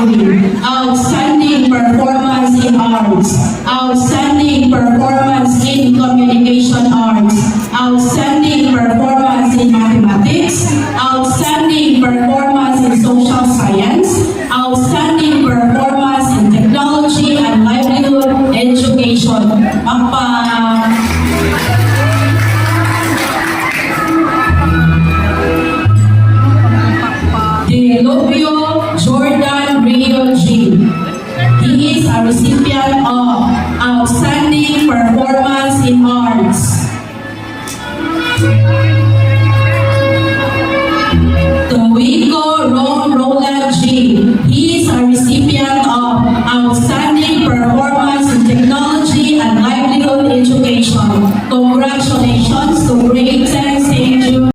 Gawin, outstanding performance in arts, outstanding performance in communication arts, outstanding performance in mathematics, outstanding performance in social science, outstanding performance in technology and livelihood education. Delopio Jordan Rio G. He is a recipient of Outstanding Performance in Arts. Tuwico Ron Roland G. He is a recipient of Outstanding Performance in Technology and Livelihood Education. Congratulations.